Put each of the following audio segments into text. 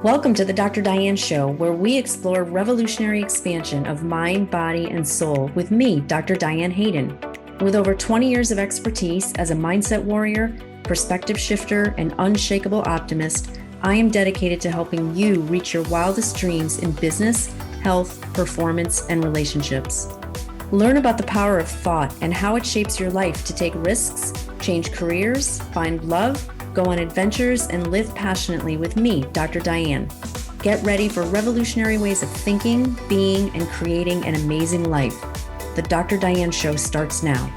Welcome to the Dr. Diane Show, where we explore revolutionary expansion of mind, body, and soul with me, Dr. Diane Hayden. With over 20 years of expertise as a mindset warrior, perspective shifter, and unshakable optimist, I am dedicated to helping you reach your wildest dreams in business, health, performance, and relationships. Learn about the power of thought and how it shapes your life to take risks, change careers, find love, go on adventures, and live passionately with me, Dr. Diane. Get ready for revolutionary ways of thinking, being, and creating an amazing life. The Dr. Diane Show starts now.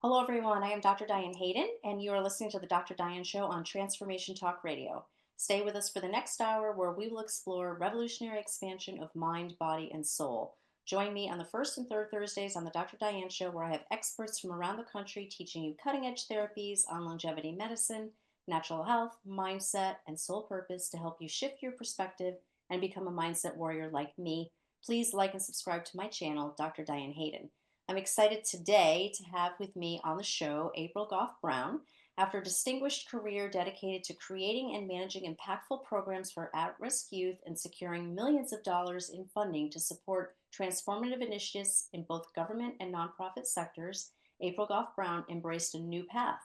Hello, everyone. I am Dr. Diane Hayden, and you are listening to the Dr. Diane Show on Transformation Talk Radio. Stay with us for the next hour, where we will explore revolutionary expansion of mind, body, and soul. Join me on the first and third Thursdays on the Dr. Diane Show, where I have experts from around the country teaching you cutting-edge therapies on longevity medicine, natural health, mindset, and soul purpose to help you shift your perspective and become a mindset warrior like me. Please like and subscribe to my channel, Dr. Diane Hayden. I'm excited today to have with me on the show April Goff Brown. After a distinguished career dedicated to creating and managing impactful programs for at-risk youth and securing millions of dollars in funding to support transformative initiatives in both government and nonprofit sectors, April Goff Brown embraced a new path.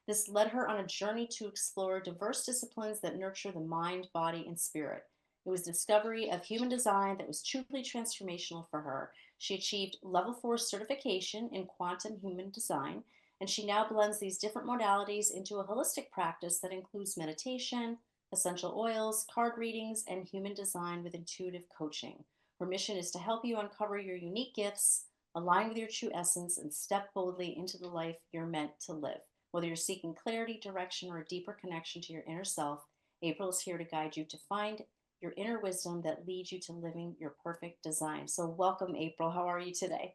This led her on a journey to explore diverse disciplines that nurture the mind, body, and spirit. It was discovery of human design that was truly transformational for her. She achieved level 4 certification in quantum human design, and she now blends these different modalities into a holistic practice that includes meditation, essential oils, card readings, and human design with intuitive coaching. Her mission is to help you uncover your unique gifts, align with your true essence, and step boldly into the life you're meant to live. Whether you're seeking clarity, direction, or a deeper connection to your inner self, April is here to guide you to find your inner wisdom that leads you to living your perfect design. So welcome, April. How are you today?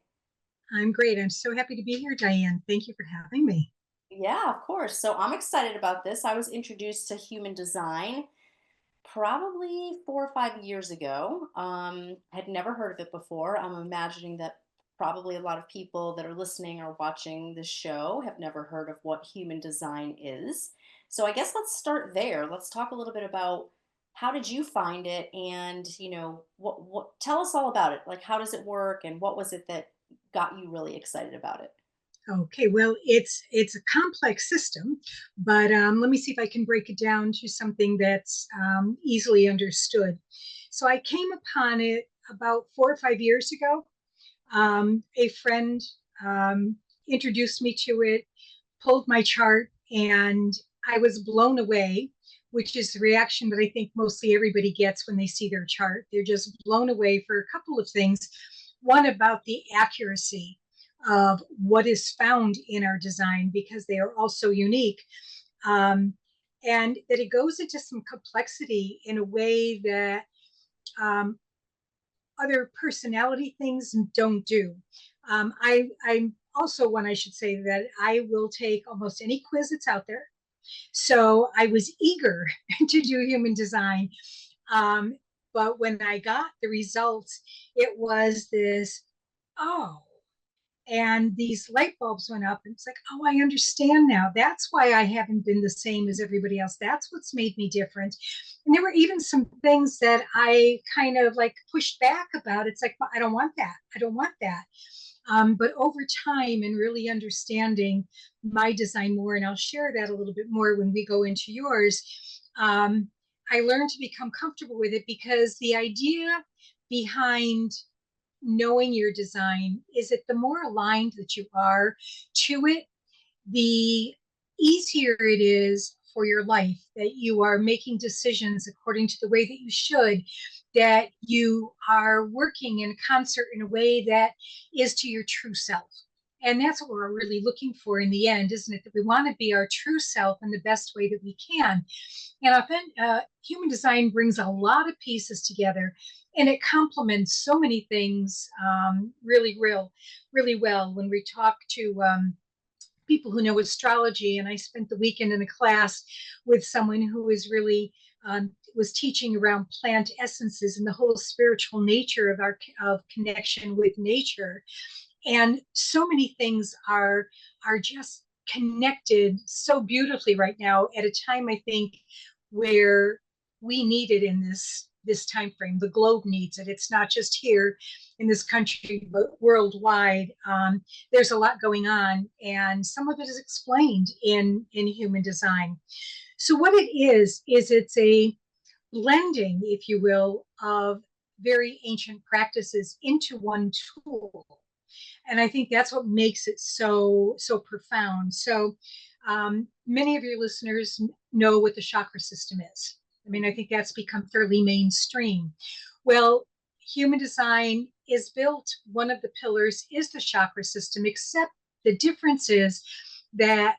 I'm great. I'm so happy to be here, Diane. Thank you for having me. Yeah, of course. So I'm excited about this. I was introduced to human design probably 4 or 5 years ago. Had never heard of it before. I'm imagining that probably a lot of people that are listening or watching this show have never heard of what human design is. So I guess let's start there. Let's talk a little bit about how did you find it, and what tell us all about it. Like, how does it work, and what was it that got you really excited about it? Okay, well, it's a complex system, but let me see if I can break it down to something that's easily understood. So I came upon it about 4 or 5 years ago. A friend introduced me to it, pulled my chart, and I was blown away, which is the reaction that I think mostly everybody gets when they see their chart. They're just blown away for a couple of things. One, about the accuracy of what is found in our design, because they are all so unique. Um, and that it goes into some complexity in a way that um, other personality things don't do. I'm also one, I should say, that I will take almost any quiz that's out there. So I was eager to do human design. Um, but when I got the results, it was this, oh, and these light bulbs went up, and it's like, oh, I understand now. That's why I haven't been the same as everybody else. That's what's made me different. And there were even some things that I kind of like pushed back about. It's like, well, I don't want that. I don't want that. But over time and really understanding my design more, and I'll share that a little bit more when we go into yours, I learned to become comfortable with it, because the idea behind knowing your design is that the more aligned that you are to it, the easier it is for your life, that you are making decisions according to the way that you should, that you are working in concert in a way that is to your true self. And that's what we're really looking for in the end, isn't it? That we want to be our true self in the best way that we can. And often, human design brings a lot of pieces together, and it complements so many things really well. When we talk to people who know astrology, and I spent the weekend in a class with someone who is really was teaching around plant essences and the whole spiritual nature of our of connection with nature, and so many things are just connected so beautifully right now, at a time, I think, where we need it in this time frame. The globe needs it. It's not just here in this country, but worldwide. There's a lot going on, and some of it is explained in human design. So what it is it's a blending, if you will, of very ancient practices into one tool. And I think that's what makes it so profound. So many of your listeners know what the chakra system is. I mean, I think that's become fairly mainstream. Well, human design is built, one of the pillars is the chakra system, except the difference is that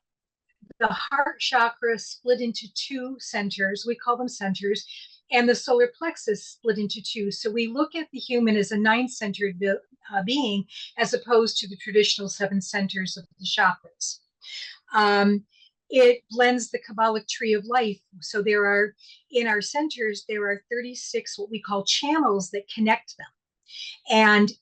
the heart chakra split into two centers. We call them centers. And the solar plexus split into two. So we look at the human as a nine-centered being, as opposed to the traditional seven centers of the chakras. It blends the Kabbalic tree of life. So there are, in our centers, there are 36 what we call channels that connect them. And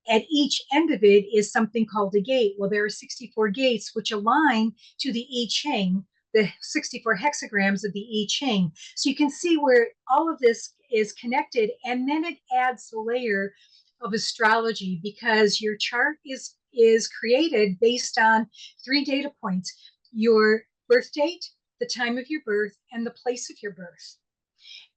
at each end of it is something called a gate. Well, there are 64 gates which align to the I Ching, the 64 hexagrams of the I Ching. So you can see where all of this is connected. And then it adds a layer of astrology, because your chart is created based on three data points: your birth date, the time of your birth, and the place of your birth.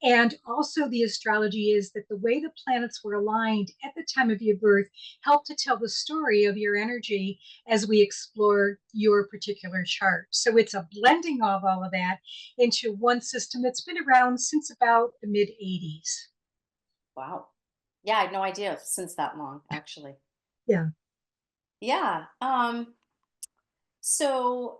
And also, the astrology is that the way the planets were aligned at the time of your birth help to tell the story of your energy as we explore your particular chart. So it's a blending of all of that into one system that's been around since about the mid 80s. Wow. Yeah, I had no idea since that long, actually. Yeah. Yeah. So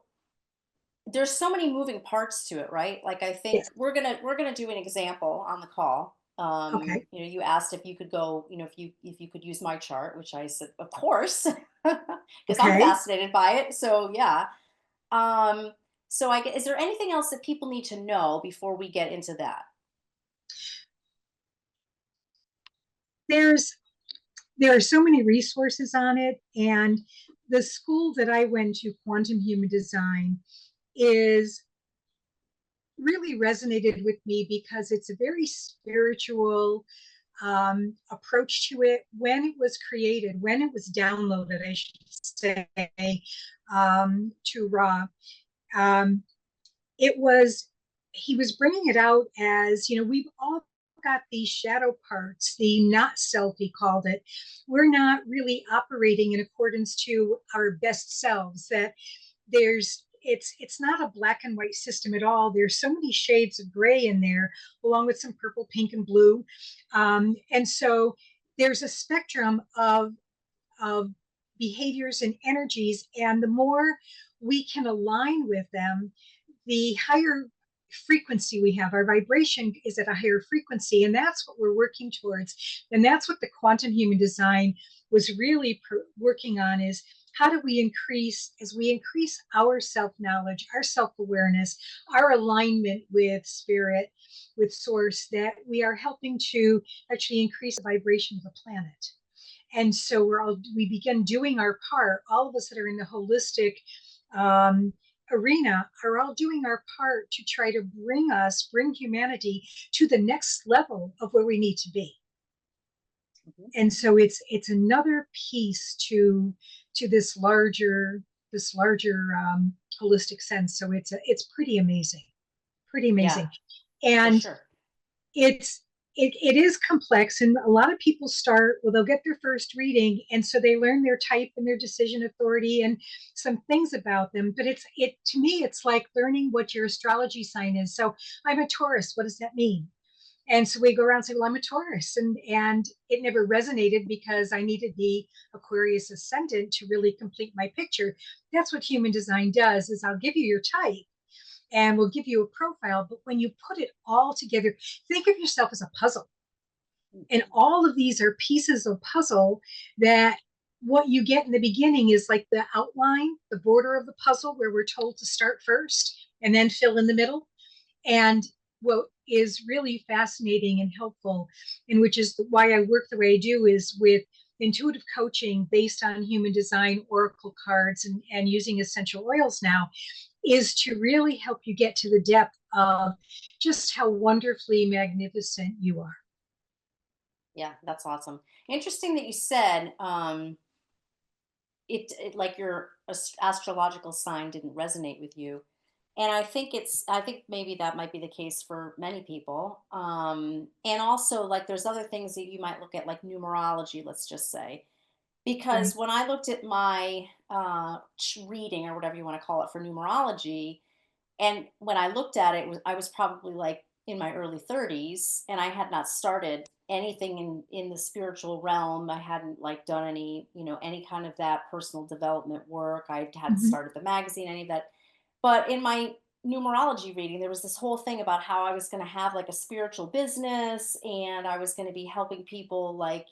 there's so many moving parts to it, right? Like I think Yes. we're gonna do an example on the call. Okay. You asked if you could go, if you could use my chart, which I said, of course, because I'm Okay. fascinated by it. So yeah. Um, is there anything else that people need to know before we get into that? There's there are so many resources on it, and the school that I went to, Quantum Human Design, is really resonated with me because it's a very spiritual approach to it. When it was created, when it was downloaded, I should say, to Ra, um, it was, he was bringing it out as, we've all got these shadow parts, the not self, he called it. We're not really operating in accordance to our best selves, that it's not a black and white system at all. There's so many shades of gray in there, along with some purple, pink, and blue. And so there's a spectrum of behaviors and energies. And the more we can align with them, the higher frequency we have. Our vibration is at a higher frequency, and that's what we're working towards. And that's what the quantum human design was really working on, is how do we increase, as we increase our self-knowledge, our self-awareness, our alignment with spirit, with source, that we are helping to actually increase the vibration of the planet. And so we begin doing our part. All of us that are in the holistic um, arena are all doing our part to try to bring humanity to the next level of where we need to be. Mhm. And so it's another piece to this larger holistic sense. So it's pretty amazing, pretty Yeah, amazing. for And sure. it's it is complex, and a lot of people start, well, they'll get their first reading, and so they learn their type and their decision authority and some things about them. But it to me, it's like learning what your astrology sign is. So I'm a Taurus, what does that mean? And so we go around and say, well, I'm a Taurus, and it never resonated because I needed the Aquarius ascendant to really complete my picture. That's what human design does, is I'll give you your type and we'll give you a profile. But when you put it all together, think of yourself as a puzzle. And Mhm. all of these are pieces of puzzle that what you get in the beginning is like the outline, the border of the puzzle, where we're told to start first and then fill in the middle. And what is really fascinating and helpful, and which is why I work the way I do, is with intuitive coaching based on human design, oracle cards, and using essential oils now, is to really help you get to the depth of just how wonderfully magnificent you are. Yeah, that's awesome. Interesting that you said it like your astrological sign didn't resonate with you. And I think maybe that might be the case for many people. And also, like, there's other things that you might look at, like numerology, let's just say, because Right. when I looked at my reading, or whatever you want to call it, for numerology, and when I looked at it, I was probably like in my early 30s, and I had not started anything in the spiritual realm. I hadn't like done any, any kind of that personal development work. I hadn't Mhm. started the magazine, any of that. But in my numerology reading, there was this whole thing about how I was going to have like a spiritual business, and I was going to be helping people, like,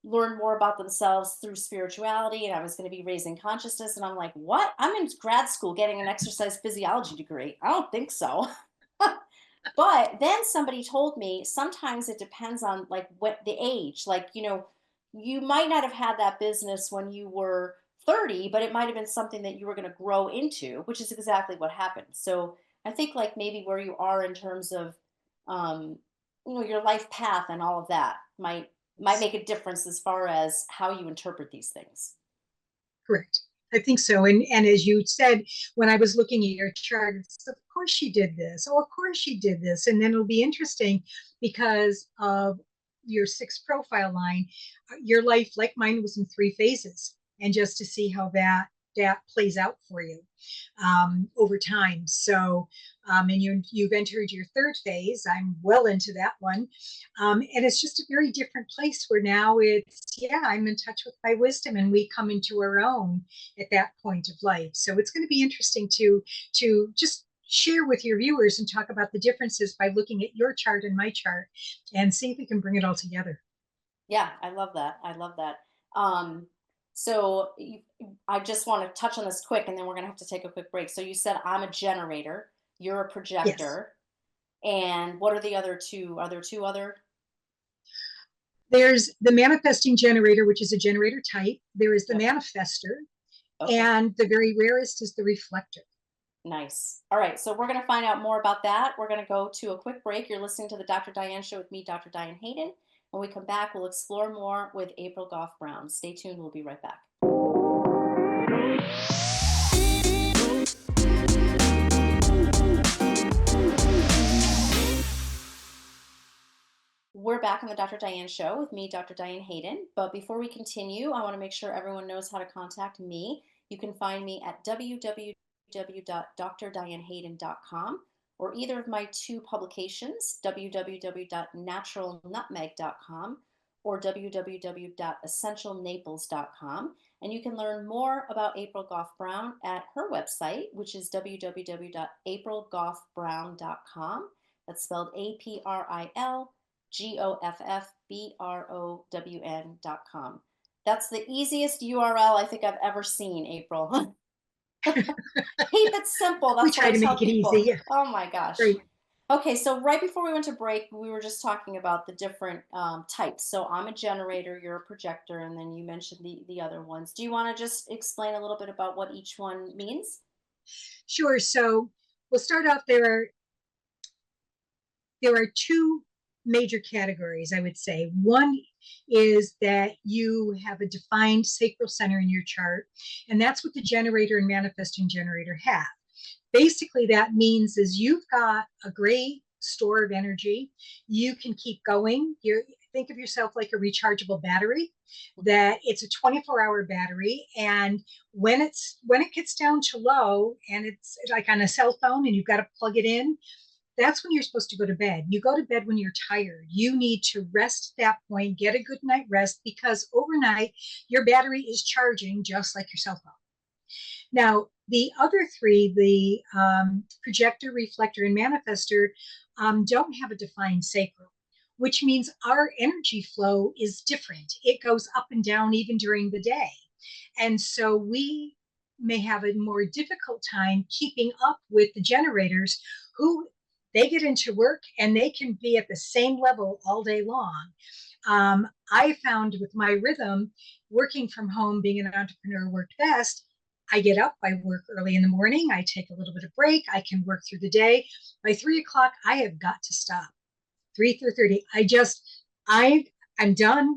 learn more about themselves through spirituality, and I was going to be raising consciousness. And I'm like, what? I'm in grad school getting an exercise physiology degree. I don't think so. But then somebody told me sometimes it depends on like what the age, like, you might not have had that business when you were 30, but it might have been something that you were going to grow into, which is exactly what happened. So I think, like, maybe where you are in terms of um your life path and all of that might make a difference as far as how you interpret these things. Correct. I think so. And as you said, when I was looking at your chart, it's, of course she did this. Oh, of course she did this. And then it'll be interesting because of your sixth profile line, your life, like mine, was in three phases. And just to see how that plays out for you over time. So, and you've entered your third phase. I'm well into that one. And it's just a very different place where now it's, yeah, I'm in touch with my wisdom and we come into our own at that point of life. So it's going to be interesting to just share with your viewers and talk about the differences by looking at your chart and my chart and see if we can bring it all together. Yeah, I love that. I love that. Um, I just want to touch on this quick, and then we're going to have to take a quick break. So you said I'm a generator, you're a Yes. projector, and what are the other two? Are there two other? There's the manifesting generator, which is a generator type. There is the Yep. manifester, Okay. and the very rarest is the reflector. Nice. All right. So we're going to find out more about that. We're going to go to a quick break. You're listening to the Dr. Diane Show with me, Dr. Diane Hayden. When we come back, we'll explore more with April Goff Brown. Stay tuned. We'll be right back. We're back on the Dr. Diane Show with me, Dr. Diane Hayden. But before we continue, I want to make sure everyone knows how to contact me. You can find me at www.drdianehayden.com, or either of my two publications, www.naturalnutmeg.com or www.essentialnaples.com. And you can learn more about April Goff Brown at her website, which is www.aprilgoffbrown.com. That's spelled APRILGOFFBROWN.com. That's the easiest URL I think I've ever seen, April. Keep it simple. We That's what try I to tell make it people. easy. Oh my gosh. Great. Okay, so right before we went to break, we were just talking about the different types. So I'm a generator, you're a projector, and then you mentioned the other ones. Do you want to just explain a little bit about what each one means? Sure. So we'll start off. There are two major categories, I would say. One is that you have a defined sacral center in your chart, and that's what the generator and manifesting generator have. Basically, that means is you've got a great store of energy. You can keep going. You think of yourself like a rechargeable battery, that it's a 24-hour battery, and when it gets down to low and it's like on a cell phone and you've got to plug it in, that's when you're supposed to go to bed. You go to bed when you're tired. You need to rest at that point, get a good night rest, because overnight your battery is charging just like your cell phone. Now, the other three, the projector, reflector, and manifester, don't have a defined sacral, which means our energy flow is different. It goes up and down even during the day. And so we may have a more difficult time keeping up with the generators who they get into work and they can be at the same level all day long. I found with my rhythm, working from home, being an entrepreneur worked best. I get up, I work early in the morning, I take a little bit of break, I can work through the day. By 3 o'clock, I have got to stop. 3:30. I'm done.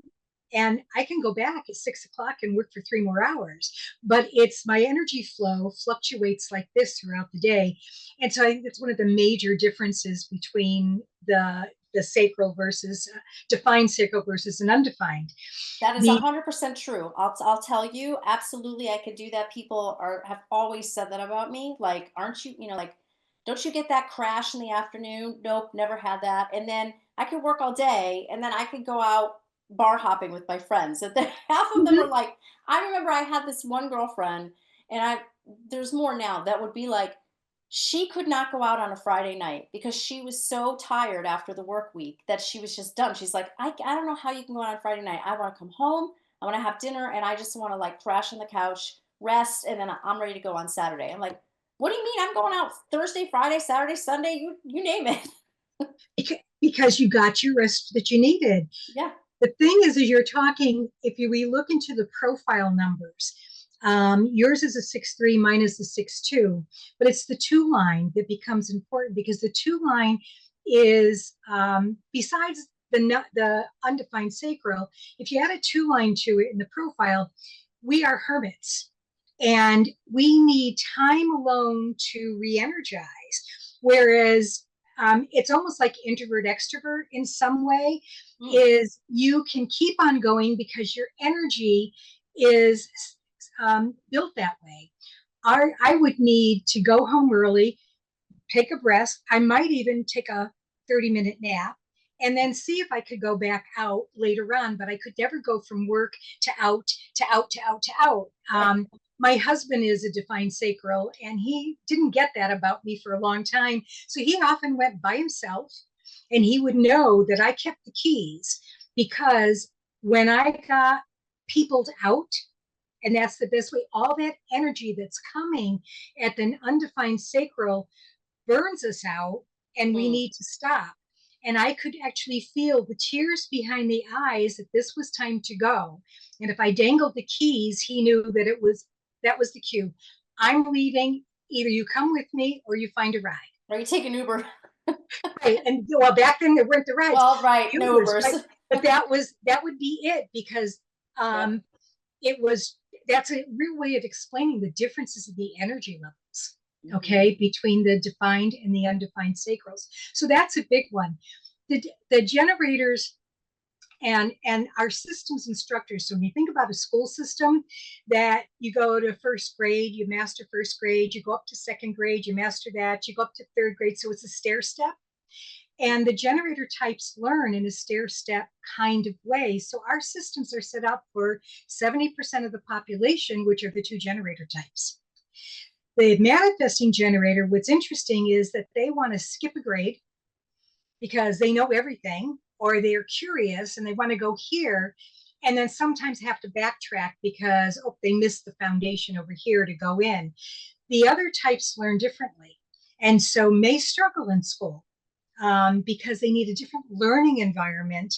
And I can go back at 6 o'clock and work for 3 more hours. But it's my energy flow fluctuates like this throughout the day. And so I think that's one of the major differences between the sacral versus defined sacral versus an undefined. That is The 100% true. I'll tell you, absolutely, I could do that. People are have always said that about me. Like, aren't you, like, don't you get that crash in the afternoon? Nope, never had that. And then I could work all day, and then I could go out bar hopping with my friends. And then half of them Mhm. are like, I remember I had this one girlfriend, and there's more now that would be like, she could not go out on a Friday night because she was so tired after the work week that she was just done. She's like, I don't know how you can go out on Friday night. I want to come home, I want to have dinner, and I just want to like crash on the couch, rest, and then I'm ready to go on Saturday. I'm like, what do you mean? I'm going out Thursday, Friday, Saturday, Sunday, you name it. because you got your rest that you needed. Yeah. The thing is you're talking, if we look into the profile numbers, yours is a 6'3", mine is a 6'2", but it's the two line that becomes important because the two line is, besides the undefined sacral, if you add a two line to it in the profile, we are hermits and we need time alone to re-energize. Whereas it's almost like introvert extrovert in some way, Mm, is you can keep on going because your energy is built that way. I would need to go home early, take a breath. I might even take a 30-minute nap and then see if I could go back out later on. But I could never go from work to out to out to out to out. right. My husband is a defined sacral, and he didn't get that about me for a long time. So he often went by himself, and he would know that I kept the keys because when I got peopled out, and that's the best way, all that energy that's coming at an undefined sacral burns us out and we Mm, need to stop. And I could actually feel the tears behind the eyes that this was time to go. And if I dangled the keys, he knew that was the cue. I'm leaving. Either you come with me or you find a ride. or you take an Uber. Right. And well, back then there weren't the rides, Well, right, no Ubers, right? Ubers. But that would be it because Yep. um, it was that's a real way of explaining the differences of the energy levels, Hmm. okay, between the defined and the undefined sacrals. So that's a big one. The generators and our systems instructors. So when you think about a school system, that you go to first grade, you master first grade, you go up to second grade, you master that, you go up to third grade. So it's a stair step. And the generator types learn in a stair step kind of way. So our systems are set up for 70% of the population, which are the two generator types. The manifesting generator, what's interesting is that they want to skip a grade because they know everything, or they're curious and they want to go here, and then sometimes have to backtrack because, oh, they missed the foundation over here to go in. The other types learn differently and so may struggle in school because they need a different learning environment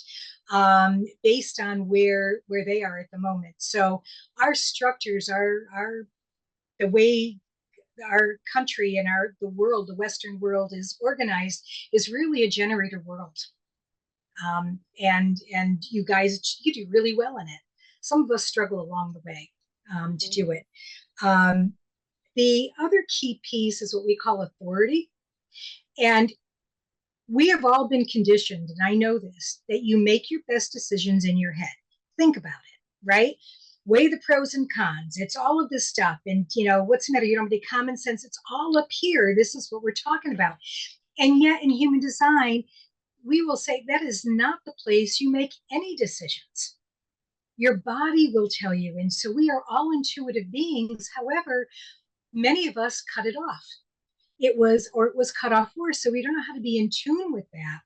based on where they are at the moment. So our structures are the way our country and the world, the Western world, is organized, is really a generator world. And you guys, you do really well in it. Some of us struggle along the way to Hmm. do it. Um, the other key piece is what we call authority. And we have all been conditioned, and I know this, that you make your best decisions in your head. Think about it, right? Weigh the pros and cons. It's all of this stuff. And, what's the matter? You don't have any common sense. It's all up here. This is what we're talking about. And yet, in human design, we will say that is not the place you make any decisions. Your body will tell you. And so we are all intuitive beings. However, many of us cut it off. It was cut off for us. So we don't know how to be in tune with that.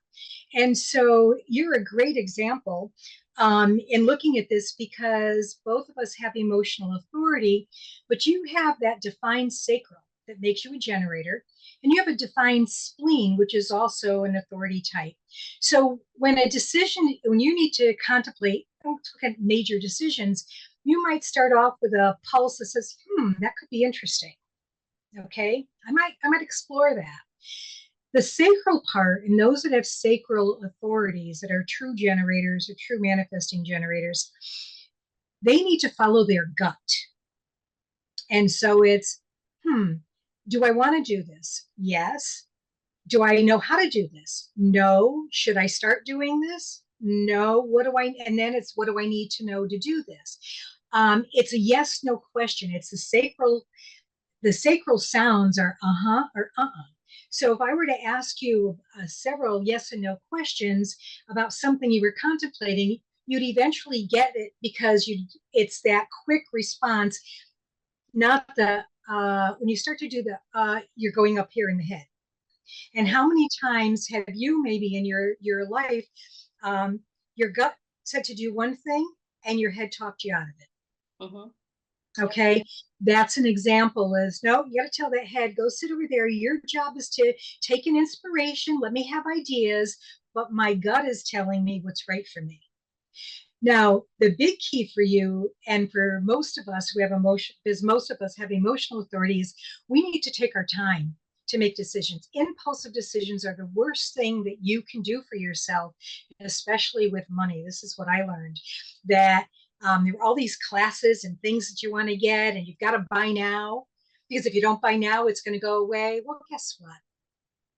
And so you're a great example in looking at this because both of us have emotional authority, but you have that defined sacral that makes you a generator, and you have a defined spleen, which is also an authority type. So when you need to contemplate, let's look at major decisions, you might start off with a pulse that says, that could be interesting. Okay, I might explore that. The sacral part, and those that have sacral authorities that are true generators or true manifesting generators, they need to follow their gut. And so it's, do I want to do this? Yes. Do I know how to do this? No. Should I start doing this? No. And then it's, what do I need to know to do this? It's a yes, no question. It's the sacral sounds are uh-huh or uh-uh. So if I were to ask you several yes and no questions about something you were contemplating, you'd eventually get it because it's that quick response, not the when you start to do the you're going up here in the head. And how many times have you maybe in your life, your gut said to do one thing and your head talked you out of it? Mm-hmm. Okay, that's an example. Is no, you got to tell that head, go sit over there. Your job is to take an inspiration, let me have ideas, but my gut is telling me what's right for me. Now, the big key for you and for most of us who have emotion, because most of us have emotional authorities, we need to take our time to make decisions. Impulsive decisions are the worst thing that you can do for yourself, especially with money. This is what I learned, that there are all these classes and things that you want to get, and you've got to buy now, because if you don't buy now, it's going to go away. Well, guess what?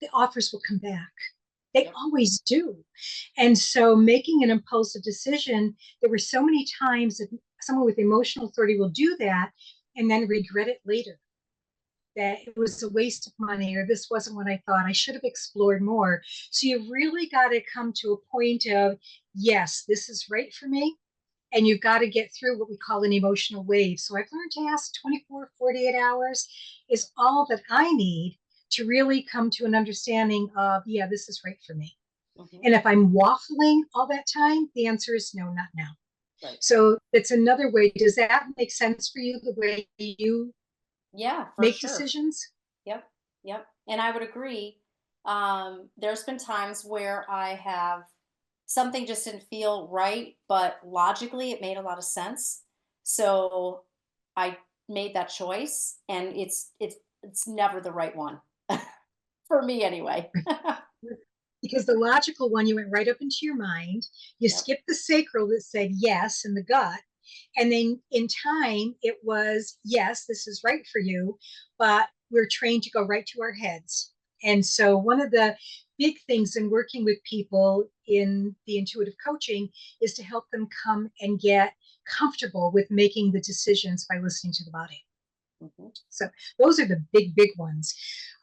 The offers will come back. They always do. And so making an impulsive decision, there were so many times that someone with emotional authority will do that and then regret it later, that it was a waste of money, or this wasn't what I thought, I should have explored more. So you've really got to come to a point of, yes, this is right for me. And you've got to get through what we call an emotional wave. So I've learned to ask 24, 48 hours is all that I need to really come to an understanding of, yeah, this is right for me. Mm-hmm. And if I'm waffling all that time, the answer is no, not now. Right. So it's another way. Does that make sense for you, the way you make decisions? Yep. And I would agree. There's been times where I have something just didn't feel right, but logically it made a lot of sense. So I made that choice, and it's never the right one for me anyway. Because the logical one, you went right up into your mind. You skipped the sacral that said yes in the gut. And then in time, it was, yes, this is right for you, but we're trained to go right to our heads. And so one of the big things in working with people in the intuitive coaching is to help them come and get comfortable with making the decisions by listening to the body. Mm-hmm. So those are the big, big ones.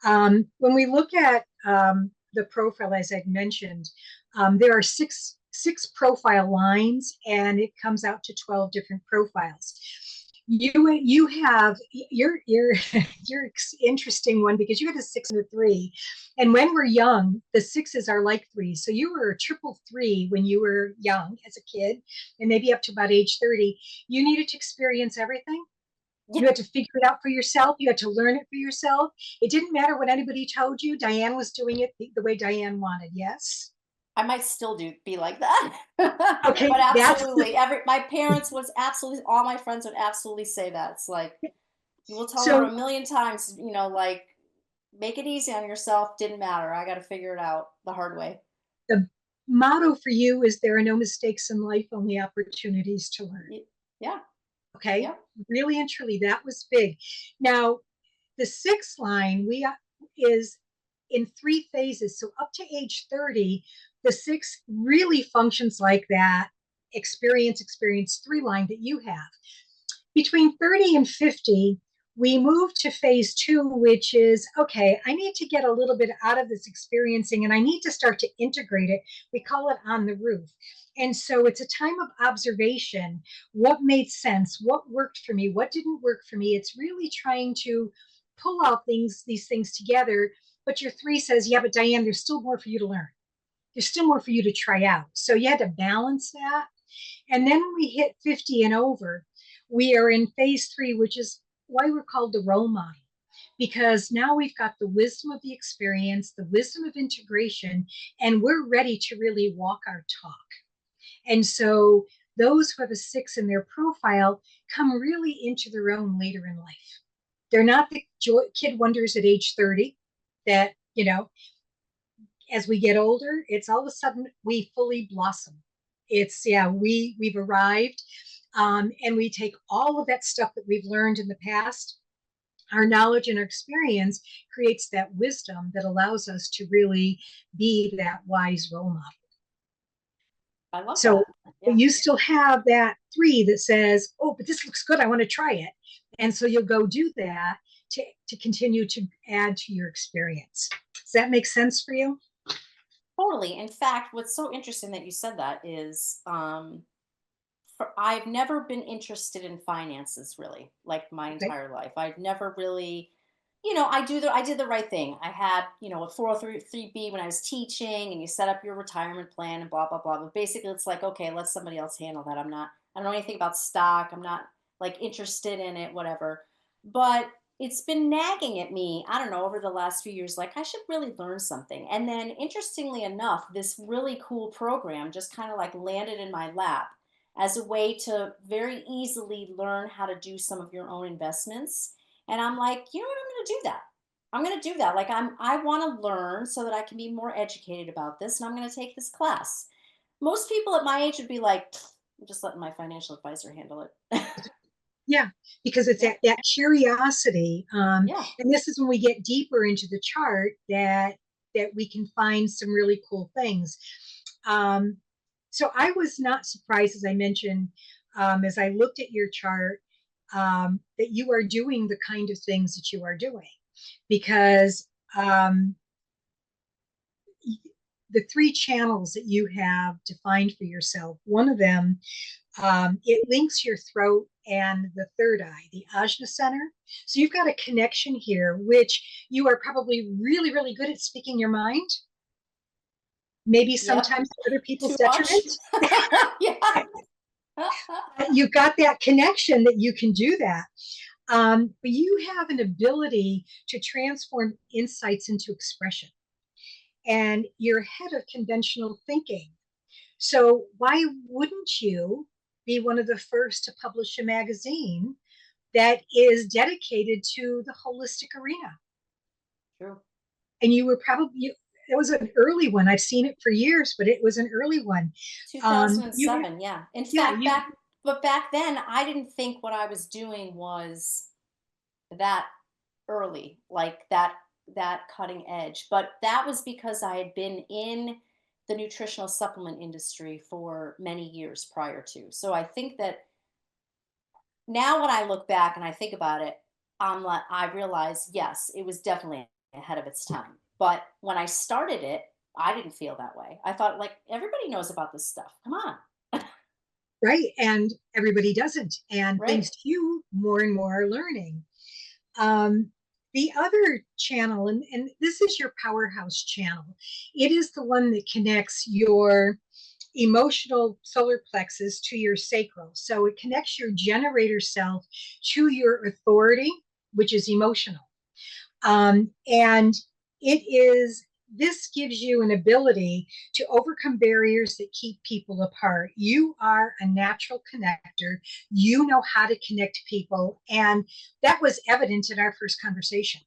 When we look at the profile, as I'd mentioned, there are six profile lines, and it comes out to 12 different profiles. You have your interesting one, because you had a 6 and a 3, and when we're young, the 6s are like 3s. So you were a triple 3 when you were young as a kid, and maybe up to about age 30. You needed to experience everything. You had to figure it out for yourself. You had to learn it for yourself. It didn't matter what anybody told you. Diane was doing it the way Diane wanted. Yes. I might still be like that. Okay. But absolutely. My parents was absolutely, all my friends would absolutely say that. It's like, you will tell her a million times, like, make it easy on yourself. Didn't matter. I got to figure it out the hard way. The motto for you is, there are no mistakes in life, only opportunities to learn. Yeah. Okay. Yeah. Really and truly, that was big. Now, the 6th line is in 3 phases. So up to age 30, the 6 really functions like that experience 3 line that you have. Between 30 and 50, we move to phase 2, which is, okay, I need to get a little bit out of this experiencing, and I need to start to integrate it. We call it on the roof. And so it's a time of observation. What made sense? What worked for me? What didn't work for me? It's really trying to pull out these things together. But your 3 says, yeah, but Diane, there's still more for you to learn. There's still more for you to try out. So you had to balance that. And then when we hit 50 and over, we are in phase 3, which is why we're called the role model. because now we've got the wisdom of the experience, the wisdom of integration, and we're ready to really walk our talk. And so those who have a 6 in their profile come really into their own later in life. They're not the kid wonders at age 30 that, as we get older, it's all of a sudden we fully blossom. It's, yeah, we've arrived, and we take all of that stuff that we've learned in the past. Our knowledge and our experience creates that wisdom that allows us to really be that wise role model. I love So that. Yeah. you still have that 3 that says, oh, but this looks good, I want to try it. And so you'll go do that to continue to add to your experience. Does that make sense for you? Totally. In fact, what's so interesting that you said that is, I've never been interested in finances really, like my Okay. entire life. I've never really, I did the right thing. I had, a 403b when I was teaching, and you set up your retirement plan and blah blah blah. But basically, it's like, okay, let somebody else handle that. I don't know anything about stock. I'm not like interested in it, whatever. But it's been nagging at me, I don't know, over the last few years, like I should really learn something. And then interestingly enough, this really cool program just kind of like landed in my lap as a way to very easily learn how to do some of your own investments. And I'm like, you know what, I'm going to do that. I'm going to do that. Like I want to learn so that I can be more educated about this, and I'm going to take this class. Most people at my age would be like, I'm just letting my financial advisor handle it. Yeah, because it's Yeah. that curiosity, Yeah. and this is when we get deeper into the chart that we can find some really cool things. Um, so I was not surprised, as I mentioned, as I looked at your chart, that you are doing the kind of things that you are doing, because um, the 3 channels that you have defined for yourself, one of them, it links your throat and the third eye, the ajna center. So you've got a connection here, which you are probably really, really good at speaking your mind, maybe Yep. sometimes to other people's Too much. detriment. Yeah. You've got that connection that you can do that. But you have an ability to transform insights into expression. And you're ahead of conventional thinking. So why wouldn't you be one of the first to publish a magazine that is dedicated to the holistic arena? True. And you were probably, it was an early one. I've seen it for years, but it was an early one. You were, 2007, yeah. In yeah, fact, back then, I didn't think what I was doing was that early, like that cutting edge. But that was because I had been in the nutritional supplement industry for many years prior to. So I think that now when I look back and I think about it, I realize, yes, it was definitely ahead of its time. But when I started it, I didn't feel that way. I thought, like, everybody knows about this stuff. Come on. right. And everybody doesn't. And thanks Right. to you, more and more are learning. Um, the other channel, and this is your powerhouse channel, it is the one that connects your emotional solar plexus to your sacral. So it connects your generator self to your authority, which is emotional. And it is, this gives you an ability to overcome barriers that keep people apart. You are a natural connector. You know how to connect people. And that was evident in our first conversation.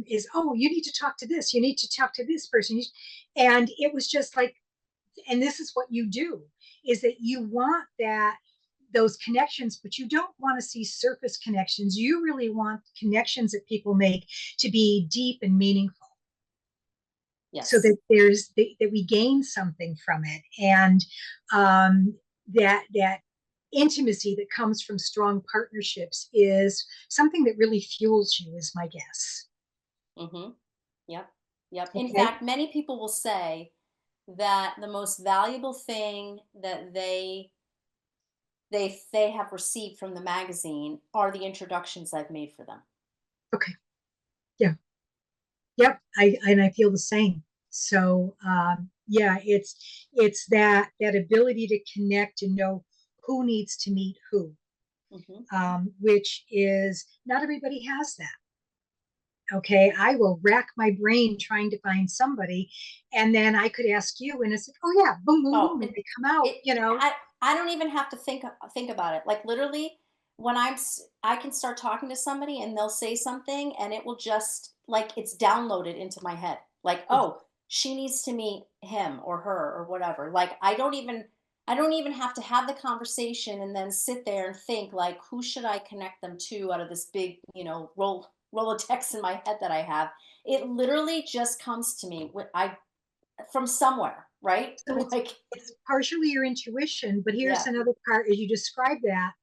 Is, oh, you need to talk to this, you need to talk to this person. And it was just like, and this is what you do, is that you want that, those connections, but you don't want to see surface connections. You really want connections that people make to be deep and meaningful, so Yes. that that we gain something from it. And that intimacy that comes from strong partnerships is something that really fuels you, is my guess. Mm-hmm. Yep. Yep. In Okay. fact, many people will say that the most valuable thing that they have received from the magazine are the introductions I've made for them. Okay. Yeah. Yep, I feel the same. So yeah, it's that ability to connect and know who needs to meet who, Hmm. which is not everybody has that. Okay, I will rack my brain trying to find somebody, and then I could ask you, and it's like, oh yeah, boom, boom, Oh, boom, and they come out, it you know. I don't even have to think about it. Like literally, when I can start talking to somebody and they'll say something and it will just like it's downloaded into my head. Like, oh, she needs to meet him or her or whatever. Like I don't even have to have the conversation and then sit there and think like who should I connect them to out of this big, Rolodex in my head that I have. It literally just comes to me when I from somewhere, right? So Like, it's partially your intuition, but here's yeah. another part as you describe that.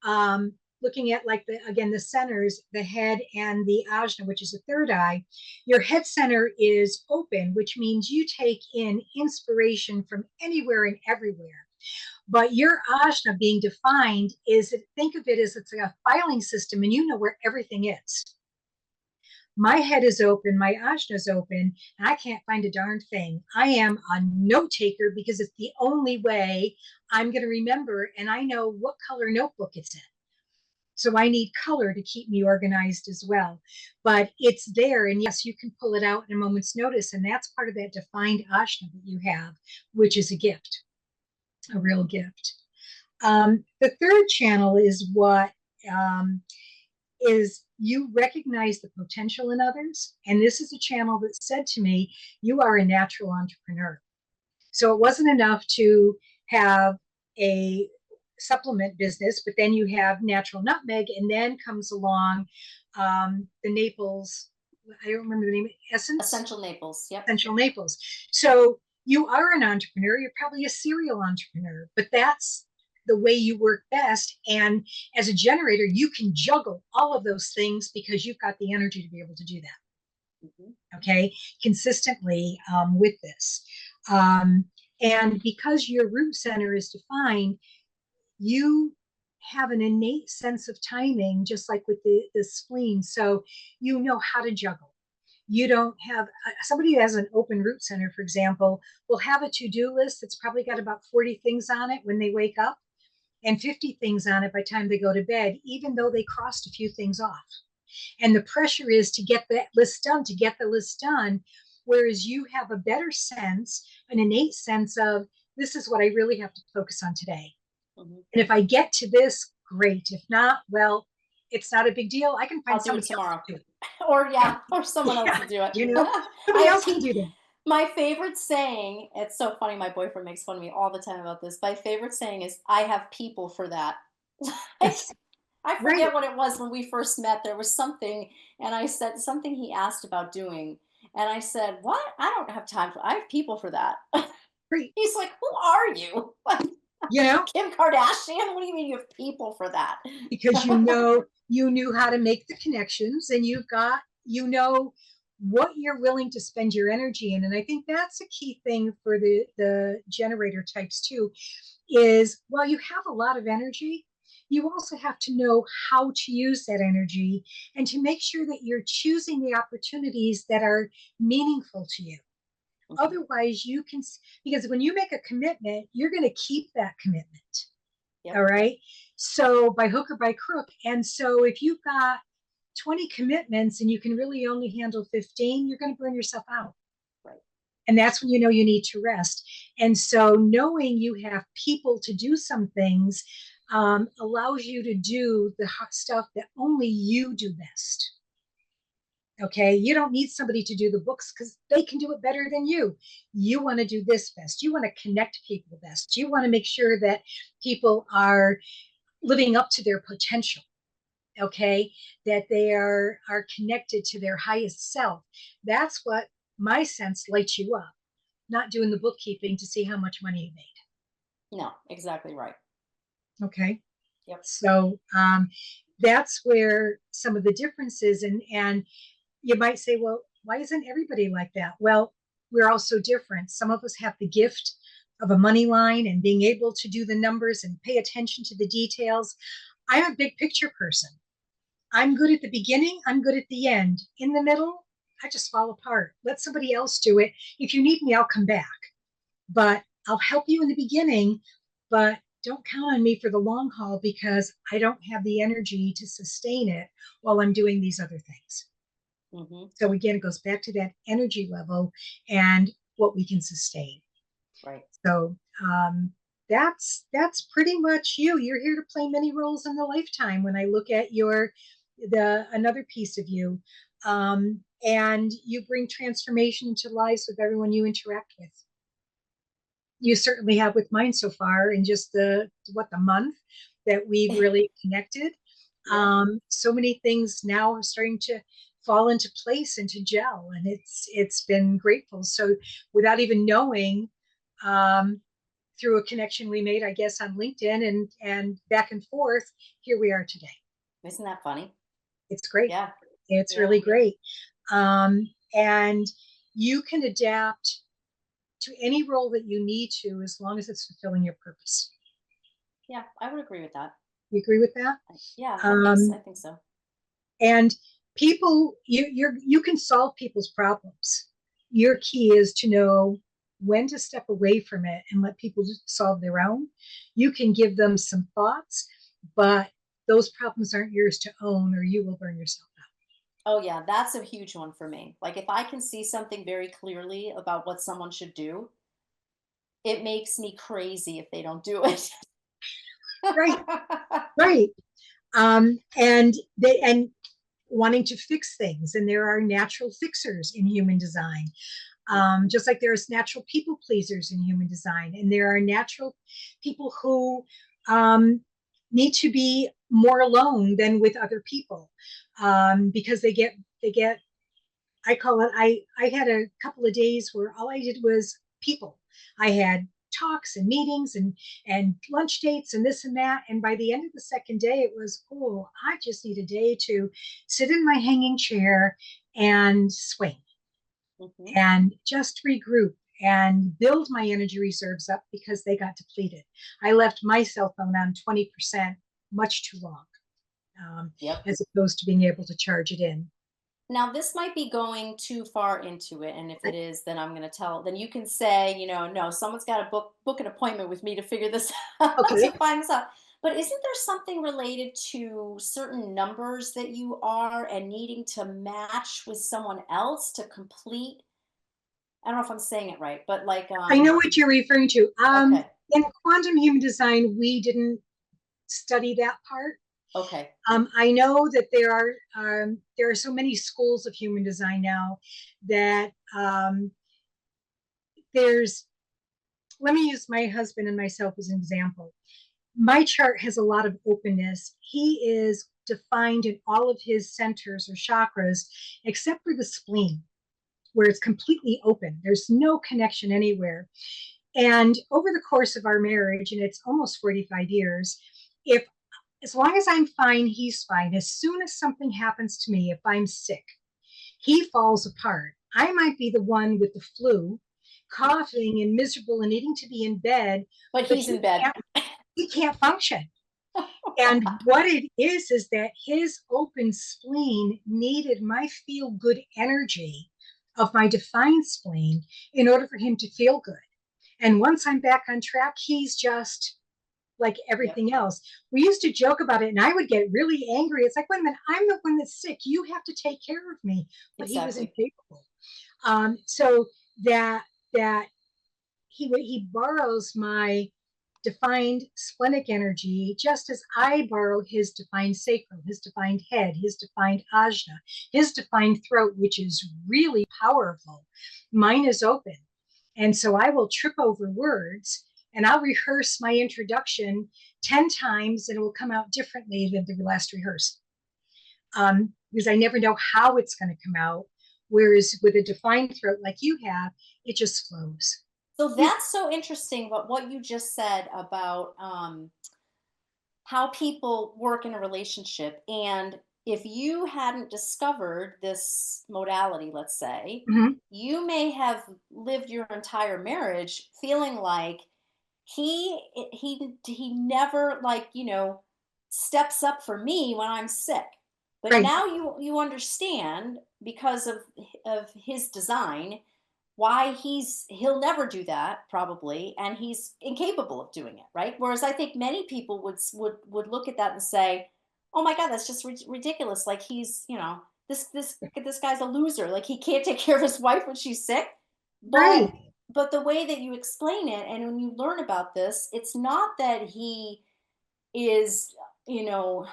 Um, Looking at like the centers, the head and the ajna, which is the third eye, your head center is open, which means you take in inspiration from anywhere and everywhere. But your ajna being defined is, think of it as it's like a filing system, and you know where everything is. My head is open, my ajna is open, and I can't find a darn thing. I am a note taker because it's the only way I'm going to remember, and I know what color notebook it's in. So I need color to keep me organized as well. But it's there, and yes, you can pull it out in a moment's notice, and that's part of that defined ajna that you have, which is a gift, a real gift. The third channel is what um, is you recognize the potential in others. And this is a channel that said to me, you are a natural entrepreneur. So it wasn't enough to have a supplement business, but then you have natural nutmeg, and then comes along the Naples, I don't remember the name, Essence? Essential Naples. Yep. Essential Naples. So you are an entrepreneur, you're probably a serial entrepreneur, but that's the way you work best. And as a generator, you can juggle all of those things because you've got the energy to be able to do that. Mhm. Okay, consistently with this. Um, and because your root center is defined, you have an innate sense of timing, just like with the spleen. So you know how to juggle. You don't have somebody who has an open root center, for example, will have a to-do list that's probably got about 40 things on it when they wake up and 50 things on it by the time they go to bed, even though they crossed a few things off. And the pressure is to get that list done, to get the list done. Whereas you have a better sense, an innate sense of this is what I really have to focus on today. Mhm. And if I get to this, great. If not, well, it's not a big deal. I can find I'll do it somebody else tomorrow. to do it. Or Yeah. yeah, or someone else Yeah. to do it. You know, I somebody have else can pe do that. My favorite saying, it's so funny, my boyfriend makes fun of me all the time about this. My favorite saying is, "I have people for that." Like, Yes. I Right. forget what it was when we first met. There was something, and I said something he asked about doing, and I said, "What? I don't have time for I have people for that." Right. He's like, "Who are you?" Like, You know, Kim Kardashian? What do you mean you have people for that? because you know you knew how to make the connections, and you've got, you know, what you're willing to spend your energy in. And I think that's a key thing for the generator types too, is while you have a lot of energy, you also have to know how to use that energy and to make sure that you're choosing the opportunities that are meaningful to you. Mhm. Otherwise, you can, because when you make a commitment, you're going to keep that commitment. All Yep. right. So by hook or by crook. And so if you've got 20 commitments and you can really only handle 15, you're going to burn yourself out. Right. And that's when you know you need to rest. And so knowing you have people to do some things allows you to do the stuff that only you do best. Okay, you don't need somebody to do the books because they can do it better than you. You want to do this best. You want to connect people best. You want to make sure that people are living up to their potential. Okay, that they are connected to their highest self. That's what my sense lights you up, not doing the bookkeeping to see how much money you No, exactly right. made. Okay, Yep. so that's where some of the differences, and you might say, well, why isn't everybody like that? Well, we're all so different. Some of us have the gift of a money line and being able to do the numbers and pay attention to the details. I'm a big picture person. I'm good at the beginning, I'm good at the end. In the middle, I just fall apart. Let somebody else do it. If you need me, I'll come back. But I'll help you in the beginning, but don't count on me for the long haul because I don't have the energy to sustain it while I'm doing these other things. Hmm. So again, it goes back to that energy level and what we can sustain. Right. So that's pretty much you. You're here to play many roles in the lifetime. When I look at your the another piece of you, and you bring transformation into lives with everyone you interact with. You certainly have with mine so far in just the month that we've really connected. Yeah. So many things now are starting to fall into place and to gel, and it's been grateful. So without even knowing, um, through a connection we made, I guess, on LinkedIn and back and forth, here we are today. Isn't that funny? It's great. Yeah. It's Yeah. really great. And you can adapt to any role that you need to as long as it's fulfilling your purpose. Yeah. I would agree with that. You agree with that? Yeah, I Um, think so. and people, you can solve people's problems. Your key is to know when to step away from it and let people solve their own. You can give them some thoughts, but those problems aren't yours to own, or you will burn yourself Oh yeah, that's a huge one for me. Like if I can see something very clearly about what someone should do, it makes me crazy if they don't do it. out. Right, right. And wanting to fix things, and there are natural fixers in human design. Mhm. Just like there's natural people pleasers in human design, and there are natural people who um, need to be more alone than with other people, because they get. I call it. I had a couple of days where all I did was people. I had talks and meetings and lunch dates and this and that. And by the end of the second day, it was, oh, I just need a day to sit in my hanging chair and swing Mhm. and just regroup and build my energy reserves up because they got depleted. I left my cell phone on 20% much too long, Yep. as opposed to being able to charge it in. Now this might be going too far into it, and if it is, then I'm going to tell. Then you can say, no, someone's got to book an appointment with me to figure this out, Okay. to find this out. But isn't there something related to certain numbers that you are and needing to match with someone else to complete? I don't know if I'm saying it right, but like, I know what you're referring to. okay, In quantum human design, we didn't study that part. okay, I know that there are so many schools of human design now that there's. Let me use my husband and myself as an example. My chart has a lot of openness. He is defined in all of his centers or chakras, except for the spleen, where it's completely open. There's no connection anywhere. And over the course of our marriage, and it's almost 45 years, if as long as I'm fine, he's fine. As soon as something happens to me, if I'm sick, he falls apart. I might be the one with the flu, coughing and miserable and needing to be in bed, but but he's in bed. he can't function. And what it is that his open spleen needed my feel good energy of my defined spleen in order for him to feel good. And once I'm back on track, he's just like Yep, everything else. We used to joke about it, and I would get really angry. It's like, wait a minute, I'm the one that's sick. You have to take care of me. But he was exactly. incapable. So that he borrows my defined splenic energy, just as I borrow his defined sacral, his defined head, his defined ajna, his defined throat, which is really powerful. Mine is open. And so I will trip over words and I'll rehearse my introduction 10 times and it will come out differently than the last rehearsed, because I never know how it's going to come out. Whereas with a defined throat like you have, it just flows. So You, that's so interesting. But what you just said about how people work in a relationship, and if you hadn't discovered this modality, let's say, Mhm. you may have lived your entire marriage feeling like he never, like, steps up for me when I'm sick. But Right. now you understand, because of his design, why he'll never do that probably, and he's incapable of doing it, right? Whereas I think many people would look at that and say, oh my god, that's just ridiculous. Like, he's this guy's a loser. Like he can't take care of his wife when she's sick. But Right. the way that you explain it, and when you learn about this, it's not that he is, you know,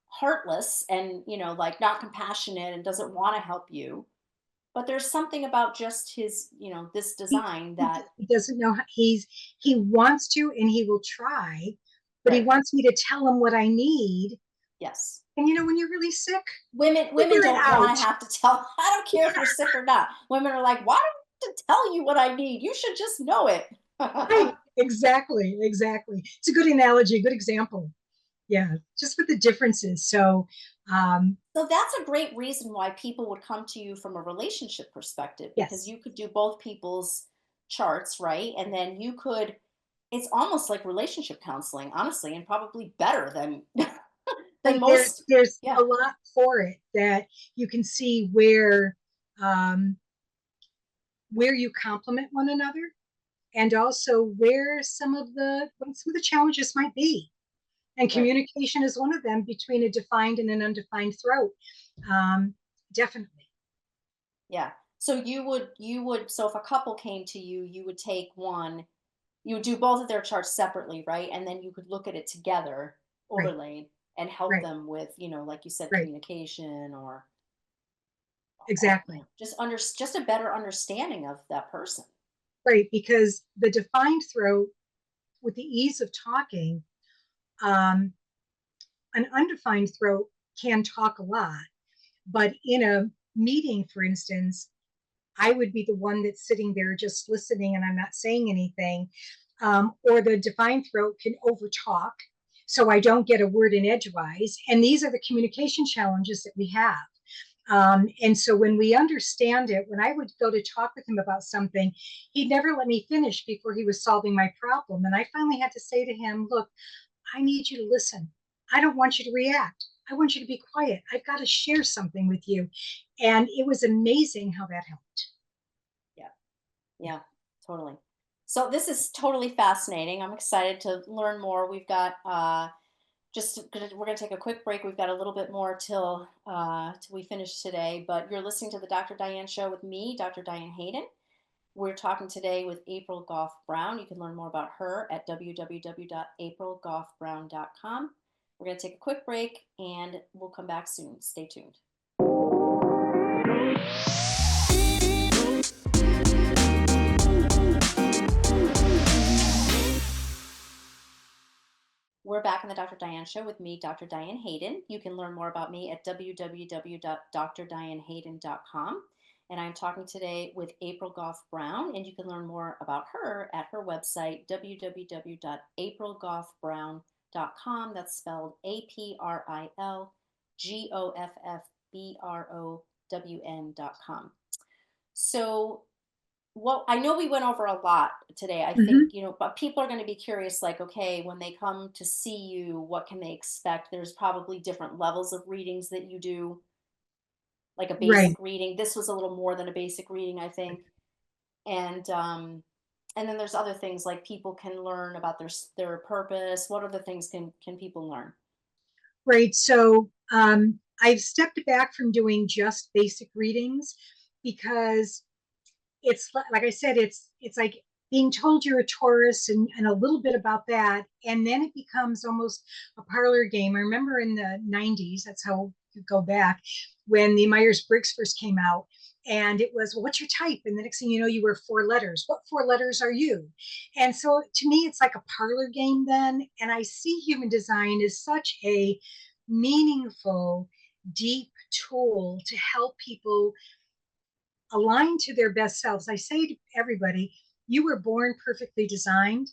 heartless and, like not compassionate and doesn't want to help you. But there's something about just his, this He, design that, he doesn't know how, he wants to and he will try, but he right. wants me to tell him what I need. Yes. And when you're really sick, Women figure it don't want out. to have to tell. I don't care if you're sick or not. Women are like, why do I have to tell you what I need? You should just know it. Right. Exactly. Exactly. It's a good analogy, a good example. Yeah. Just with the differences. So, um, So that's a great reason why people would come to you from a relationship perspective, because yes. you could do both people's charts, right? And then you could, it's almost like relationship counseling, honestly, and probably better than than Right. There's most. there's Yeah, a lot for it that you can see um, where you complement one another, and also where some of the challenges might be. And right. communication is one of them between a defined and an undefined throat. Um, Definitely. Yeah. So so if a couple came to you, you would take one, you would do both of their charts separately, right? And then you could look at it together, Right. overlaid, and help Right. them with, like you said, Right. communication or, Exactly. just a better understanding of that person. Right. Because the defined throat, with the ease of talking, um, an undefined throat can talk a lot, but in a meeting, for instance, I would be the one that's sitting there just listening and I'm not saying anything. Or the defined throat can overtalk, so I don't get a word in edgewise. And these are the communication challenges that we have. And so when we understand it, when I would go to talk with him about something, he'd never let me finish before he was solving my problem. And I finally had to say to him, look, I need you to listen. I don't want you to react. I want you to be quiet. I've got to share something with you. And it was amazing how that helped. Yeah. Yeah. Yeah, totally. So this is totally fascinating. I'm excited to learn more. We've got we're gonna take a quick break. We've got a little bit more till we finish today. But you're listening to the Dr. Diane Show with me, Dr. Diane Hayden. We're talking today with April Goff Brown. You can learn more about her at www.aprilgoffbrown.com. We're going to take a quick break and we'll come back soon. Stay tuned. We're back on the Dr. Diane Show with me, Dr. Diane Hayden. You can learn more about me at www.drdianehayden.com. And I'm talking today with April Goff Brown, and you can learn more about her at her website, www.aprilgoffbrown.com. That's spelled APRILGOFFBROWN.com. So, well, I know we went over a lot today. I think, Mm-hmm. but people are going to be curious, like, okay, when they come to see you, what can they expect? There's probably different levels of readings that you do, like a Right. basic reading. This was a little more than a basic reading, I think. And then there's other things like people can learn about their purpose. What other things can people learn? Right. So I've stepped back from doing just basic readings because it's like I said, it's like being told you're a Taurus and a little bit about that, and then it becomes almost a parlor game. I remember in the 90s, that's how you go back, when the Myers-Briggs first came out, and it was, well, what's your type? And the next thing you know, you were four letters. What four letters are you? And so to me, it's like a parlor game then, and I see human design as such a meaningful, deep tool to help people align to their best selves. I say to everybody, you were born perfectly designed,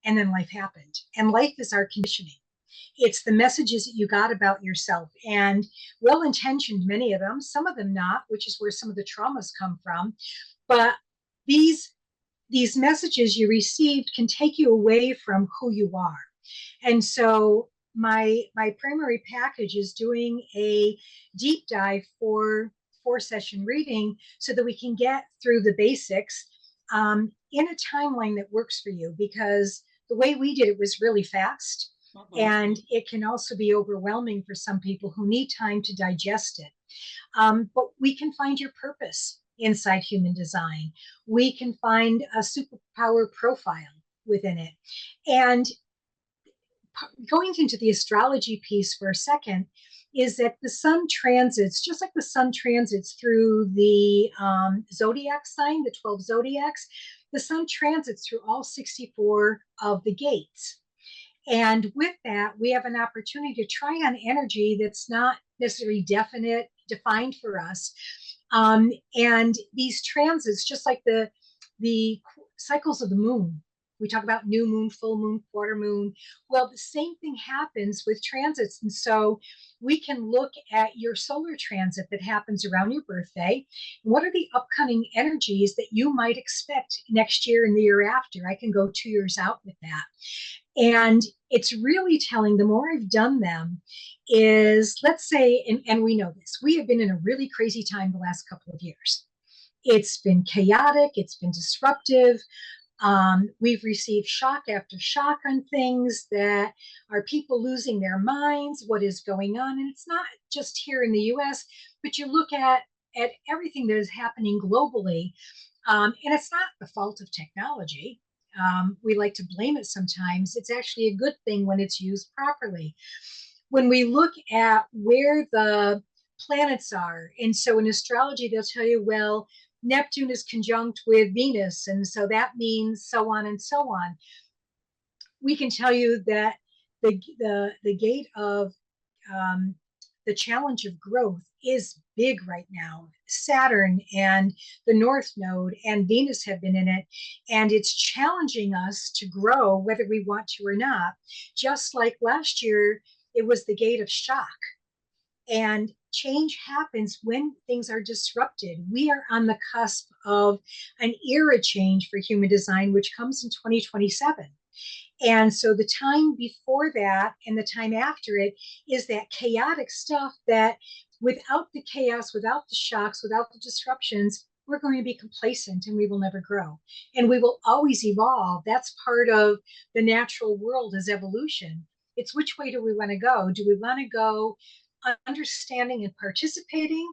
and then life happened. And life is our conditioning. It's the messages that you got about yourself, and well intentioned, many of them, some of them not, which is where some of the traumas come from. But these these messages you received can take you away from who you are. And so my primary package is doing a deep dive for 4 session reading so that we can get through the basics in a timeline that works for you, because the way we did it was really fast. Hmm. And it can also be overwhelming for some people who need time to digest it. But we can find your purpose inside human design. We can find a superpower profile within it. And going into the astrology piece for a second, is that the sun transits, just like the sun transits through the zodiac sign, the 12 zodiacs, the sun transits through all 64 of the gates. And with that, we have an opportunity to try on energy that's not necessarily definite, defined for us. And these transits, just like the cycles of the moon, we talk about new moon, full moon, quarter moon. Well, the same thing happens with transits. And so we can look at your solar transit that happens around your birthday. What are the upcoming energies that you might expect next year and the year after? I can go 2 years out with that. And it's really telling, the more I've done them, is let's say, and we know this, we have been in a really crazy time the last couple of years. It's been chaotic, it's been disruptive. We've received shock after shock on things that are people losing their minds, what is going on. And it's not just here in the US, but you look at everything that is happening globally. And it's not the fault of technology. We like to blame it sometimes. It's actually a good thing when it's used properly. When we look at where the planets are, and so in astrology, they'll tell you, well, Neptune is conjunct with Venus, and so that means so on and so on. We can tell you that the gate of um, the challenge of growth is big right now. Saturn and the North Node and Venus have been in it, and it's challenging us to grow whether we want to or not. Just like last year, it was the gate of shock. And change happens when things are disrupted. We are on the cusp of an era change for human design, which comes in 2027. And so the time before that and the time after it is that chaotic stuff that without the chaos, without the shocks, without the disruptions, we're going to be complacent and we will never grow. And we will always evolve. That's part of the natural world is evolution. It's which way do we want to go? Do we want to go understanding and participating,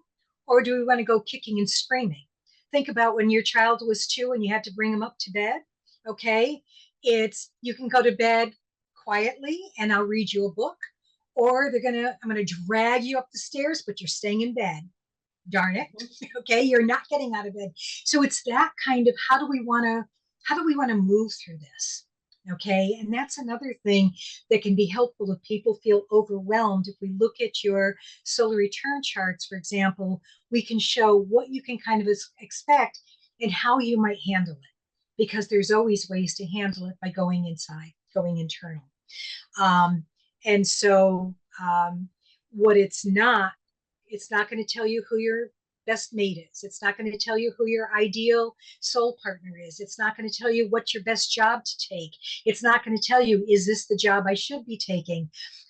or do we want to go kicking and screaming? Think about when your child was 2 and you had to bring them up to bed. Okay, it's you can go to bed quietly and I'll read you a book, or I'm gonna drag you up the stairs, but you're staying in bed. Darn it. Hmm. Okay, you're not getting out of bed. So it's that kind of how do we want to move through this? Okay, and that's another thing that can be helpful if people feel overwhelmed. If we look at your solar return charts, for example, we can show what you can kind of expect and how you might handle it, because there's always ways to handle it by going inside, going internal. Um, and so, what it's not going to tell you who your best mate is. It's not going to tell you who your ideal soul partner is. It's not going to tell you what's your best job to take. It's not going to tell you, is this the job I should be taking?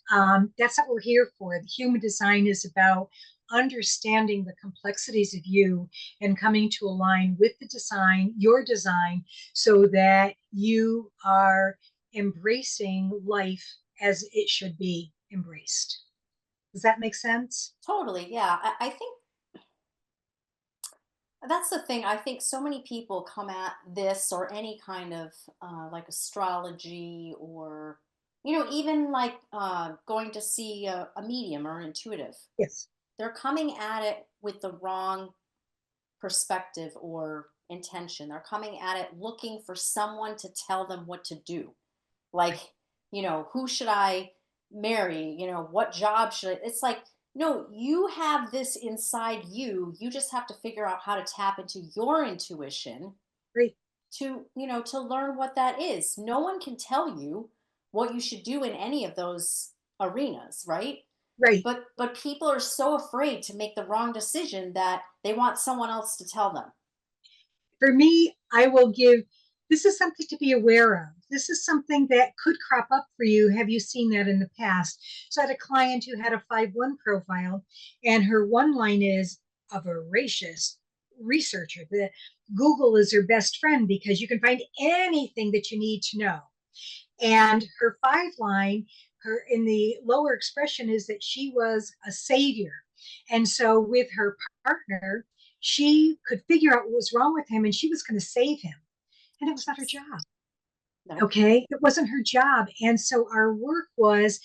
That's what we're here for. The human design is about understanding the complexities of you and coming to align with the design, your design, so that you are embracing life as it should be embraced. Does that make sense? Totally. Yeah. I think that's the thing. I think so many people come at this or any kind of like astrology or, even like going to see a medium or intuitive. Yes. They're coming at it with the wrong perspective or intention. They're coming at it looking for someone to tell them what to do. Like, Right. who should I marry? What job should I? It's like, no, you have this inside you. You just have to figure out how to tap into your intuition Great. to learn what that is. No one can tell you what you should do in any of those arenas, right? Right. But people are so afraid to make the wrong decision that they want someone else to tell them. For me, I will give this is something to be aware of. This is something that could crop up for you. Have you seen that in the past? So I had a client who had a 5-1 profile, and her one line is a voracious researcher. The Google is her best friend because you can find anything that you need to know. And her 5 line, her in the lower expression is that she was a savior. And so with her partner, she could figure out what was wrong with him and she was going to save him. And it was not her job. No. Okay. It wasn't her job. And so our work was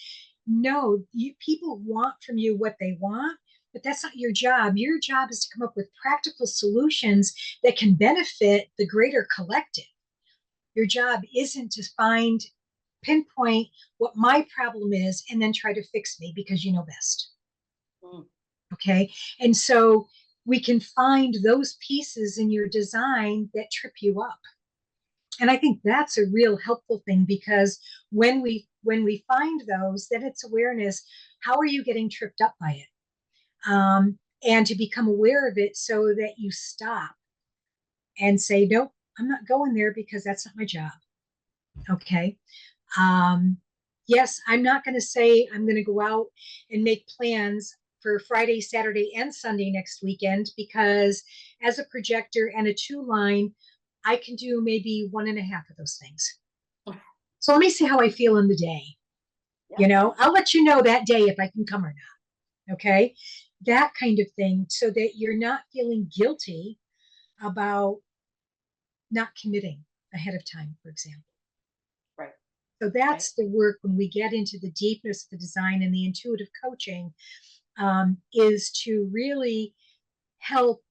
no, people want from you what they want, but that's not your job. Your job is to come up with practical solutions that can benefit the greater collective. Your job isn't to pinpoint what my problem is and then try to fix me because you know best. Mm. Okay. And so we can find those pieces in your design that trip you up. And I think that's a real helpful thing because when we find those, then it's awareness. How are you getting tripped up by it? And to become aware of it so that you stop and say, nope, I'm not going there because that's not my job. Okay. Yes, I'm not going to say I'm going to go out and make plans for Friday, Saturday, and Sunday next weekend because as a projector and a 2-line, I can do maybe 1.5 of those things. So let me see how I feel in the day. Yeah. I'll let you know that day if I can come or not. Okay. That kind of thing so that you're not feeling guilty about not committing ahead of time, for example. Right. So that's the work when we get into the deepness of the design and the intuitive coaching is to really help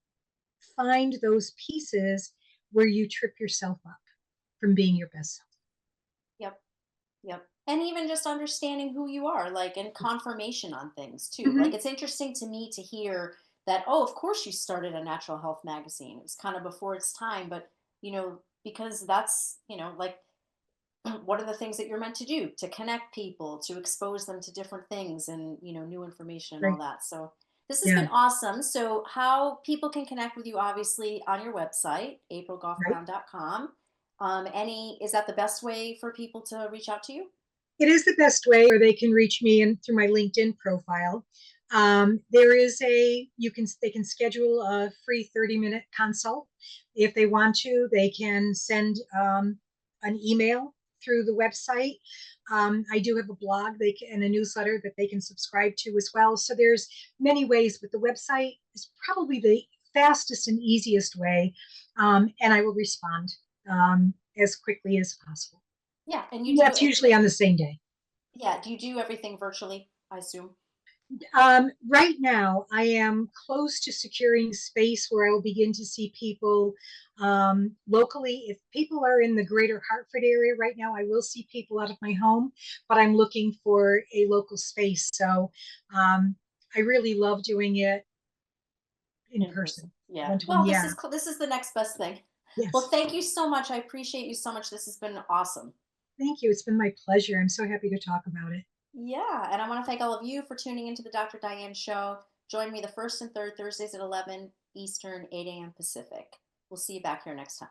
find those pieces where you trip yourself up from being your best self. Yep. Yep. And even just understanding who you are, like, and confirmation on things too. Mm-hmm. Like, it's interesting to me to hear that, oh, of course you started a natural health magazine. It was kind of before its time, but, because that's, like, what are the things that you're meant to do to connect people, to expose them to different things and, new information and all Right. that. So this has Yeah. been awesome. So how people can connect with you, obviously on your website, Right. aprilgoffbrown.com. Is that the best way for people to reach out to you? It is the best way, or they can reach me in through my LinkedIn profile. There is they can schedule a free 30-minute consult. If they want to, they can send an email through the website. I do have a blog and a newsletter that they can subscribe to as well. So there's many ways, but the website is probably the fastest and easiest way. And I will respond as quickly as possible. Yeah. And That's usually on the same day. yeah. Do you do everything virtually, I assume? Right now, I am close to securing space where I will begin to see people locally. If people are in the greater Hartford area right now, I will see people out of my home, but I'm looking for a local space. So I really love doing it in In person. person. Yeah. One-to-one. Well, this Yeah. is this is the next best thing. Well, Yes. thank you so much. I appreciate you so much. This has been awesome. Thank you. It's been my pleasure. I'm so happy to talk about it. Yeah, and I want to thank all of you for tuning into the Dr. Diane Show. Join me the first and third Thursdays at 11 Eastern, 8 a.m. Pacific. We'll see you back here next time.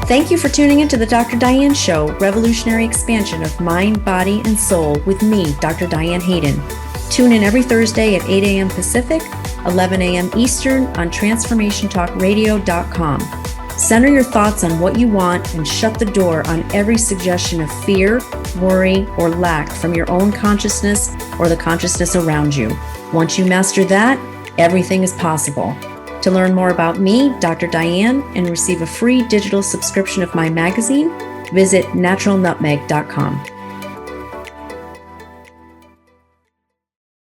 Thank you for tuning into the Dr. Diane Show, revolutionary expansion of mind, body, and soul with me, Dr. Diane Hayden. Tune in every Thursday at 8 a.m. Pacific, 11 a.m. Eastern on transformationtalkradio.com. Center your thoughts on what you want and shut the door on every suggestion of fear, worry, or lack from your own consciousness or the consciousness around you. Once you master that, everything is possible. To learn more about me, Dr. Diane, and receive a free digital subscription of my magazine, visit naturalnutmeg.com.